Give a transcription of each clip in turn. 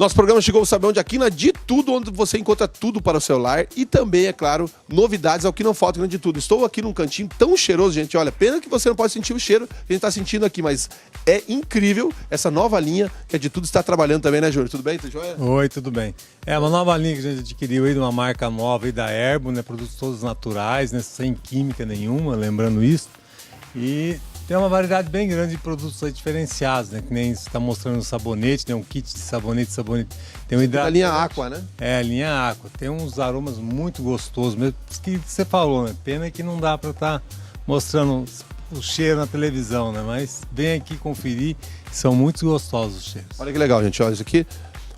Nosso programa chegou ao Saber Onde aqui na De Tudo, onde você encontra tudo para o celular e também, é claro, novidades ao que não falta na De Tudo. Estou aqui num cantinho tão cheiroso, gente. Olha, pena que você não pode sentir o cheiro que a gente está sentindo aqui, mas é incrível essa nova linha que a De Tudo está trabalhando também, né, Júnior? Tudo bem? Tudo jóia? Oi, tudo bem. É uma nova linha que a gente adquiriu aí de uma marca nova aí da Herbo, né? Produtos todos naturais, né? Sem química nenhuma, lembrando isso. E tem uma variedade bem grande de produtos aí diferenciados, né? Que nem você está mostrando o sabonete, tem um kit de sabonete. Tem um A linha Aqua, né? É, a linha Aqua. Tem uns aromas muito gostosos mesmo. Que você falou, né? Pena que não dá para estar mostrando o cheiro na televisão, né? Mas vem aqui conferir, são muito gostosos os cheiros. Olha que legal, gente. Olha isso aqui.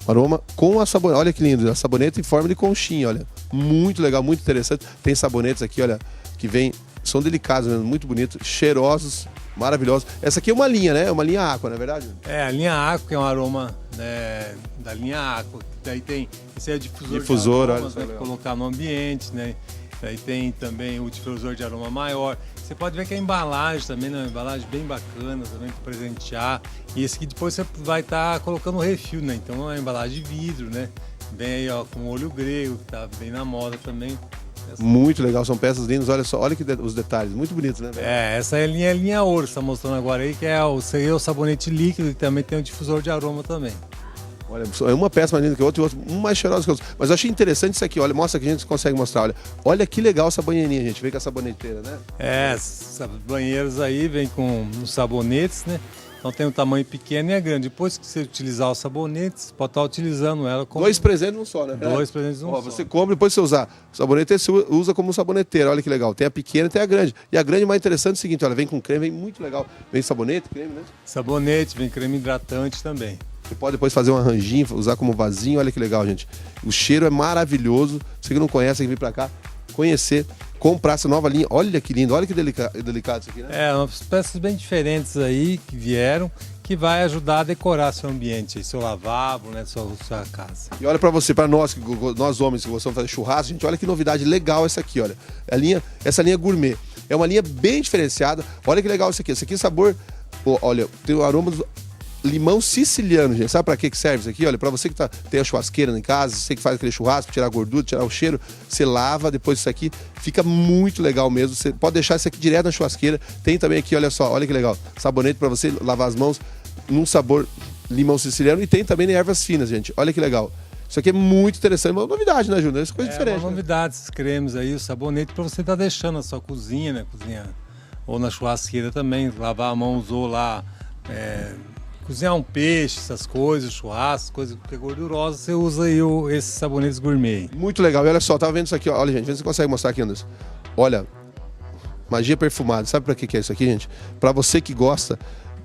Aroma com a sabonete. Olha que lindo. A sabonete em forma de conchinha, olha. Muito legal, muito interessante. Tem sabonetes aqui, olha, que vem... São delicados mesmo, muito bonitos, cheirosos, maravilhosos. Essa aqui é uma linha, né? É uma linha Aqua, não é verdade? É, a linha Aqua, que é um aroma, né, da linha Aqua. Daí tem, esse é o difusor de aromas, olha, né, colocar no ambiente, né? Daí tem também o difusor de aroma maior. Você pode ver que a embalagem também, né? Uma embalagem bem bacana também para presentear. E esse aqui depois você vai estar colocando o refil, né? Então é uma embalagem de vidro, né? Vem aí, ó, com olho grego, que tá bem na moda também. Muito legal, são peças lindas, olha só, olha que os detalhes, muito bonitos, né? Essa é a linha ouro, você tá mostrando agora aí, que é o sabonete líquido e também tem o difusor de aroma também. Olha, é uma peça mais linda que a outra, um mais cheirosa que a outra. Mas eu achei interessante isso aqui, olha, mostra que a gente consegue mostrar, olha que legal essa banheirinha, gente, vem com a saboneteira, né? Essas banheiros aí vem com os sabonetes, né? Então tem um tamanho pequeno e é grande. Depois que você utilizar os sabonetes, pode estar utilizando ela como... Dois presentes num só, né? Dois presentes num só. Você compra, depois você usar. O sabonete você usa como saboneteira, olha que legal. Tem a pequena e tem a grande. E a grande mais interessante é o seguinte, olha, vem com creme, vem muito legal. Vem sabonete, creme, né? Sabonete, vem creme hidratante também. Você pode depois fazer um arranjinho, usar como vasinho, olha que legal, gente. O cheiro é maravilhoso. Você que não conhece, tem que vir pra cá conhecer, comprar essa nova linha. Olha que lindo, olha que delicado isso aqui, né? É, umas peças bem diferentes aí que vieram, que vai ajudar a decorar seu ambiente, aí, seu lavabo, né, sua casa. E olha pra você, pra nós, nós homens que gostamos de fazer churrasco, gente, olha que novidade legal essa aqui, olha. Essa linha gourmet. É uma linha bem diferenciada. Olha que legal isso aqui. Esse aqui é sabor, olha, tem o aroma do limão siciliano, gente. Sabe pra que serve isso aqui? Olha, pra você que tem a churrasqueira em casa, você que faz aquele churrasco, tirar a gordura, tirar o cheiro, você lava, depois isso aqui fica muito legal mesmo. Você pode deixar isso aqui direto na churrasqueira. Tem também aqui, olha só, olha que legal, sabonete pra você lavar as mãos num sabor limão siciliano e tem também ervas finas, gente. Olha que legal. Isso aqui é muito interessante, uma novidade, né, Júnior? Essa coisa diferente. É uma novidade, esses cremes aí, o sabonete pra você estar deixando na sua cozinha, né, ou na churrasqueira também, lavar a mão, usou lá, cozinhar um peixe, essas coisas, churrasco, coisas que é gordurosa, você usa aí esses sabonetes gourmet. Muito legal. E olha só, tava vendo isso aqui, ó. Olha, gente, vê se você consegue mostrar aqui, Anderson. Olha, magia perfumada. Sabe pra que é isso aqui, gente? Pra você que gosta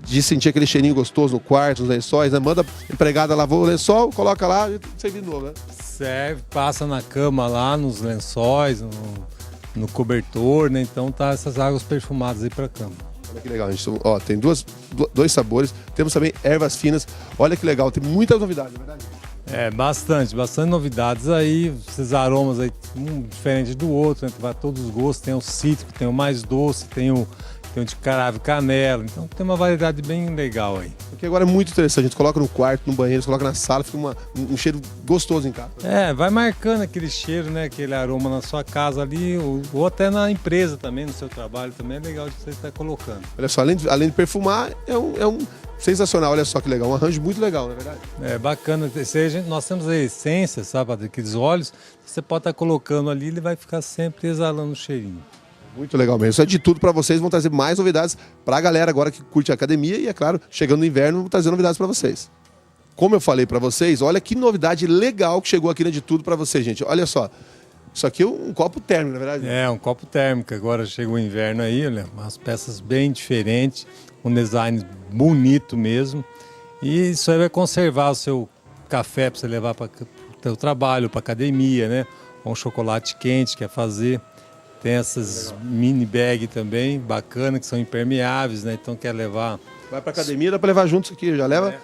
de sentir aquele cheirinho gostoso no quarto, nos lençóis, né? Manda a empregada lavou o lençol, coloca lá e serve de novo, né? Serve, passa na cama lá, nos lençóis, no cobertor, né? Então tá essas águas perfumadas aí pra cama. Olha que legal, gente. Ó, tem dois sabores. Temos também ervas finas. Olha que legal, tem muitas novidades, não é verdade? É, bastante novidades aí. Esses aromas aí, um diferente do outro, né? Vai todos os gostos. Tem o cítrico, tem o mais doce, tem o de cravo, canela. Então tem uma variedade bem legal aí. Porque agora é muito interessante. A gente coloca no quarto, no banheiro, coloca na sala, fica um cheiro gostoso em casa. É, vai marcando aquele cheiro, né? Aquele aroma na sua casa ali, ou até na empresa também, no seu trabalho também. É legal de você estar colocando. Olha só, além de perfumar, é um sensacional. Olha só que legal, um arranjo muito legal, não é verdade? É bacana. Nós temos a essência, sabe, daqueles óleos. Você pode estar colocando ali, ele vai ficar sempre exalando o cheirinho. Muito legal mesmo. Isso é de tudo para vocês. Vão trazer mais novidades para a galera agora que curte a academia. E, é claro, chegando no inverno, vou trazer novidades para vocês. Como eu falei para vocês, olha que novidade legal que chegou aqui na De Tudo para vocês, gente. Olha só. Isso aqui é um copo térmico, na verdade? É, um copo térmico. Agora chegou o inverno aí, olha, umas peças bem diferentes, um design bonito mesmo. E isso aí vai conservar o seu café para você levar para o seu trabalho, para academia, né? Ou um chocolate quente que quer fazer. Tem essas mini bag também, bacana, que são impermeáveis, né? Então quer levar... Vai pra academia, dá pra levar junto isso aqui. Já leva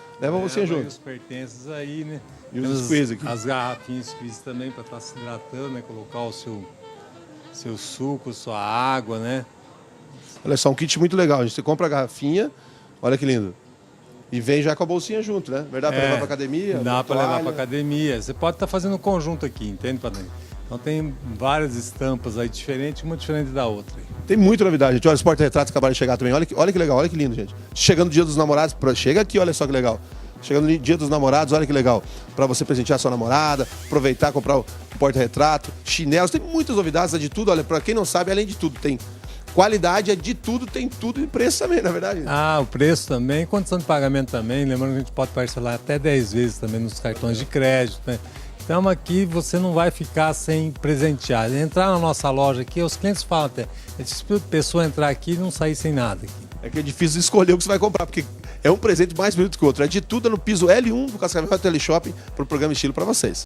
você junto. Os pertences aí, né? E os squeeze aqui. As garrafinhas squeeze também para estar se hidratando, né? Colocar o seu suco, sua água, né? Olha só, um kit muito legal. A gente compra a garrafinha, olha que lindo. E vem já com a bolsinha junto, né? Verdade, para levar para academia? Dá para levar para academia. Você pode estar fazendo um conjunto aqui, entende, Padrinho? Então tem várias estampas aí diferentes, uma diferente da outra. Tem muita novidade, gente. Olha, os porta-retratos acabaram de chegar também. Olha que legal, olha que lindo, gente. Chegando o dia dos namorados, chega aqui, olha só que legal. Chegando o dia dos namorados, olha que legal. Para você presentear a sua namorada, aproveitar, comprar o porta-retrato, chinelos, tem muitas novidades, é de tudo. Olha, para quem não sabe, além de tudo, tem qualidade, é de tudo, tem tudo e preço também, na verdade. Ah, o preço também, condição de pagamento também. Lembrando que a gente pode parcelar até 10 vezes também nos cartões de crédito, né? Então aqui você não vai ficar sem presentear. Entrar na nossa loja aqui, os clientes falam até, é difícil a pessoa entrar aqui e não sair sem nada aqui. É que é difícil escolher o que você vai comprar, porque é um presente mais bonito que o outro. É de tudo, é no piso L1 do Cascavel Teleshopping, para o programa Estilo para vocês.